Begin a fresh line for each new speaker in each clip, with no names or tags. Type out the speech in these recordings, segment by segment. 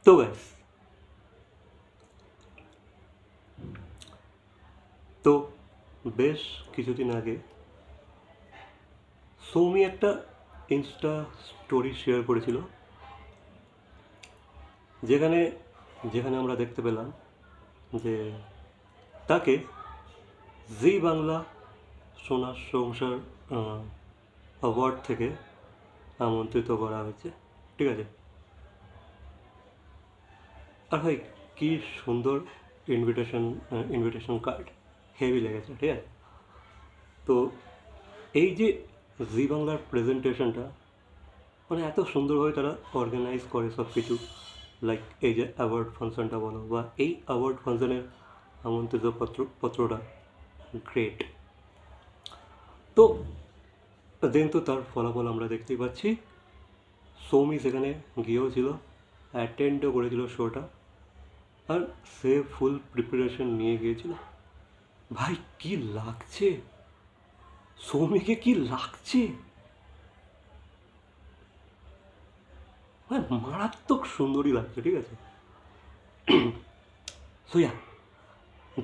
তো ব্যাস, তো বেশ কিছুদিন আগে সৌমি একটা ইনস্টা স্টোরি শেয়ার করেছিল, যেখানে যেখানে আমরা দেখতে পেলাম যে তাকে জি বাংলা সোনার সংসার অ্যাওয়ার্ড থেকে আমন্ত্রিত করা হয়েছে। ঠিক আছে, আর ভাই কি সুন্দর ইনভিটেশন কার্ড, হেভি লেগেছে। ঠিক আছে, তো এই যে জি বাংলার প্রেজেন্টেশনটা, মানে এত সুন্দরভাবে তারা অর্গানাইজ করে সব কিছু, লাইক এই যে অ্যাওয়ার্ড ফাংশনটা বলো বা এই অ্যাওয়ার্ড ফাংশনের আমন্ত্রিত পত্রটা গ্রেট। তো দেন তো তার ফলাফল আমরা দেখতেই পাচ্ছি। সৌমি সেখানে গিয়েও ছিল, অ্যাটেন্ডও করেছিল শোটা, আর সে ফুল প্রিপারেশন নিয়ে গিয়েছিল। ভাই কি লাগছে, সৌমিকে কি লাগছে, মানে মারাত্মক সুন্দরী লাগছে। ঠিক আছে, সোয়া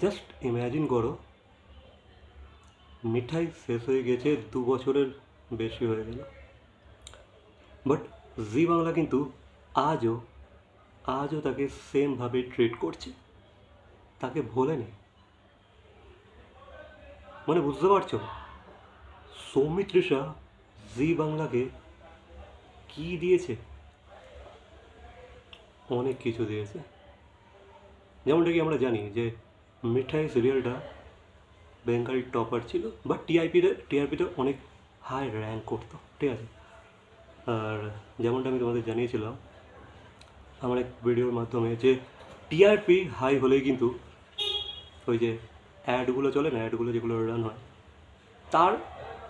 জাস্ট ইম্যাজিন করো, মিঠাই শেষ হয়ে গেছে 2 বছরের বেশি হয়ে গেল, বাট জি বাংলা কিন্তু আজও আজও তাকে সেমভাবে ট্রিট করছে, তাকে ভোলেনি। মানে বুঝতে পারছো, সৌমিত্রিষা জি বাংলাকে কি দিয়েছে, অনেক কিছু দিয়েছে। যেমনটা কি আমরা জানি যে মিঠাই সিরিয়ালটা বেঙ্গল টপার ছিল, বাট টিআরপিতে অনেক হাই র্যাঙ্ক করতো। ঠিক আছে, আর যেমনটা আমি তোমাদের জানিয়েছিলাম আমার এক ভিডিওর মাধ্যমে, যে টিআরপি হাই হলেই কিন্তু ওই যে অ্যাডগুলো চলে না, অ্যাডগুলো যেগুলো রান হয় তার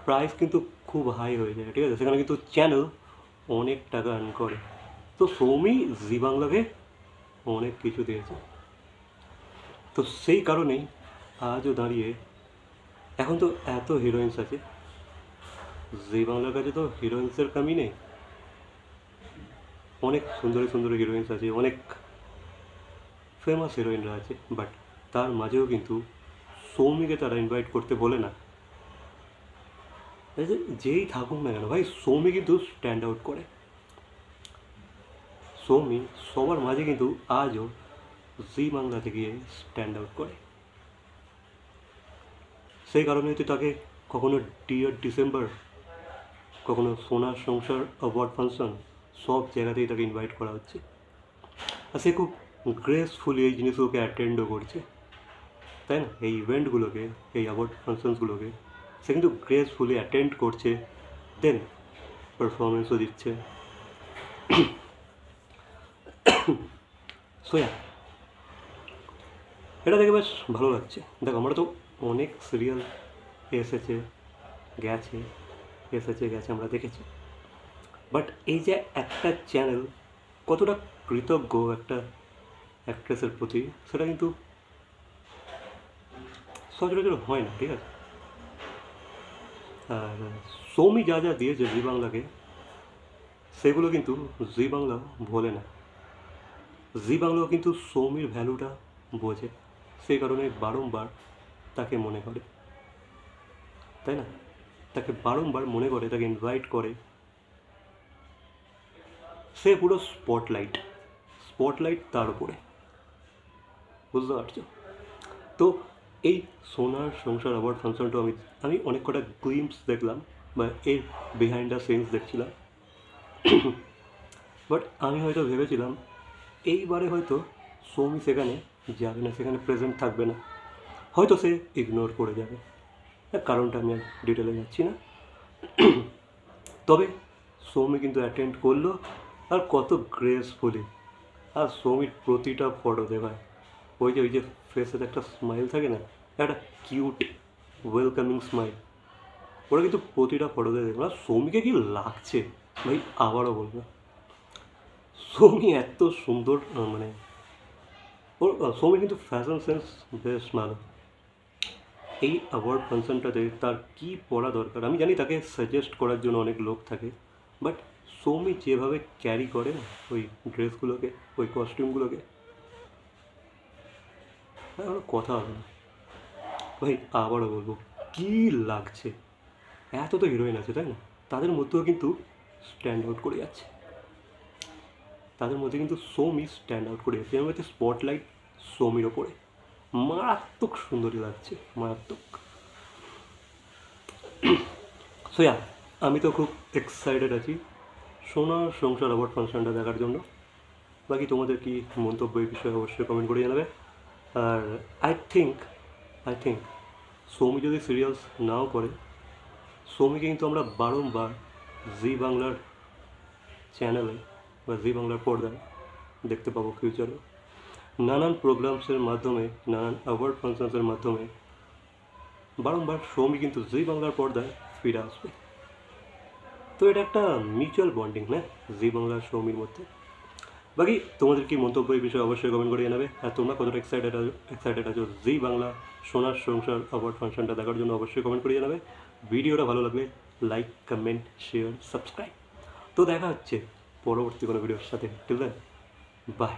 প্রাইস কিন্তু খুব হাই হয়ে যায়। ঠিক আছে, সেখানে কিন্তু চ্যানেল অনেক টাকা আর্ন করে। তো সৌমি জি বাংলাকে অনেক কিছু দিয়েছে, তো সেই কারণেই আজও দাঁড়িয়ে এখন তো এত হিরোইন্স আছে, জি বাংলার কাছে তো হিরোইন্সের কমি নেই, অনেক সুন্দরী সুন্দরী হিরোইন্স আছে, অনেক ফেমাস হিরোইনরা আছে, বাট তার মাঝেও কিন্তু সৌমিকে তারা ইনভাইট করতে বলে না। যেই থাকুক না কেন ভাই, সৌমি কিন্তু স্ট্যান্ড আউট করে। সৌমি সবার মাঝে কিন্তু আজও জি বাংলাতে গিয়ে স্ট্যান্ড আউট করে। সেই কারণেই তো তাকে কখনো ডিয়ার ডিসেম্বর, কখনো সোনার সংসার অ্যাওয়ার্ড ফাংশন, সব জায়গাতেই তাকে ইনভাইট করা হচ্ছে, আর সে খুব গ্রেসফুলি এই জিনিসগুলোকে অ্যাটেন্ডও করছে, তাই না? এই ইভেন্টগুলোকে, এই অ্যাওয়ার্ড ফাংশনসগুলোকে সে কিন্তু গ্রেসফুলি অ্যাটেন্ড করছে, দেন পারফরমেন্সও দিচ্ছে। সোয়া এটা দেখে বেশ ভালো লাগছে। দেখো, আমরা তো অনেক সিরিয়াল এসেছে গেছে, এসেছে গেছে আমরা দেখেছি, বাট এই যে একটা চ্যানেল কতটা কৃতজ্ঞ একটা অ্যাক্ট্রেসের প্রতি, সেটা কিন্তু সচরাচর হয় না। ঠিক আছে, আর সৌমি যা যা দিয়েছে জি বাংলাকে, সেগুলো কিন্তু জি বাংলা ভোলে না। জি বাংলাও কিন্তু সৌমির ভ্যালুটা বোঝে, সেই কারণে বারংবার তাকে মনে করে, তাই না? তাকে বারংবার মনে করে, তাকে ইনভাইট করে। সে পুরো স্পটলাইট তার উপরে, বুঝতে পারছো? তো এই সোনার সংসার অ্যাওয়ার্ড ফাংশনটা আমি আমি অনেক কটা গ্লিম্পস দেখলাম, বা এর বিহাইন্ড দ্য সিনস দেখছিলাম, বাট আমি হয়তো ভেবেছিলাম এইবারে হয়তো সৌমি সেখানে যাবে না, সেখানে প্রেজেন্ট থাকবে না, হয়তো সে ইগনোর করে যাবে, কারণটা আমি আর ডিটেলে যাচ্ছি না। তবে সৌমি কিন্তু অ্যাটেন্ড করলো, আর কত গ্রেসফুলি, আর সৌমির প্রতিটা ফটো দেখায় ওই যে ফেসের একটা স্মাইল থাকে না, একটা কিউট ওয়েলকামিং স্মাইল, ওরা কিন্তু প্রতিটা ফটোতে দেখবে। আর সৌমিকে কি লাগছে ভাই, আবারও বলবো, সৌমি এত সুন্দর, মানে ওর সৌমি কিন্তু ফ্যাশন সেন্স বেশ ভালো। এই অ্যাওয়ার্ড ফাংশনটাতে তার কী পড়া দরকার, আমি জানি তাকে সাজেস্ট করার জন্য অনেক লোক থাকে, বাট সৌমি যেভাবে ক্যারি করে না ওই ড্রেসগুলোকে, ওই কস্টিউমগুলোকে, আমার কথা হবে না ভাই। আবারও বলবো, কী লাগছে! এত তো হিরোইন আছে তাই না, তাদের মধ্যেও কিন্তু স্ট্যান্ড আউট করে যাচ্ছে, তাদের মধ্যে কিন্তু সৌমি স্ট্যান্ড আউট করে যাচ্ছে। যেমন হচ্ছে স্পটলাইট সৌমির ওপরে, মারাত্মক সুন্দরী লাগছে, মারাত্মক। সোয়া, আমি তো খুব এক্সাইটেড আছি সোনার সংসার অ্যাওয়ার্ড ফাংশনটা দেখার জন্য। বাকি তোমাদের কি মন্তব্য এই বিষয়ে অবশ্যই কমেন্ট করে জানাবে। আর আই থিঙ্ক সৌমি যদি সিরিয়ালস নাও করে, সৌমিকে কিন্তু আমরা বারংবার জি বাংলার চ্যানেলে বা জি বাংলার পর্দায় দেখতে পাবো ফিউচারে। নানান প্রোগ্রামসের মাধ্যমে, নানান অ্যাওয়ার্ড ফাংশনসের মাধ্যমে বারংবার সৌমি কিন্তু জি বাংলার পর্দায় ফিরে আসবে। তো এটা একটা মিউচুয়াল বন্ডিং না জি বাংলার সৌমির মধ্যে। বাকি তোমাদের কি মন্তব্য এই বিষয়ে অবশ্যই কমেন্ট করে জানাবে। আর তোমরা কতটা এক্সাইটেড আছো জি বাংলা সোনার সংসার অ্যাওয়ার্ড ফাংশনটা দেখার জন্য অবশ্যই কমেন্ট করে জানাবে। ভিডিওটা ভালো লাগলে লাইক, কমেন্ট, শেয়ার, সাবস্ক্রাইব। তো দেখা হচ্ছে পরবর্তী কোনো ভিডিওর সাথে। Till then, by.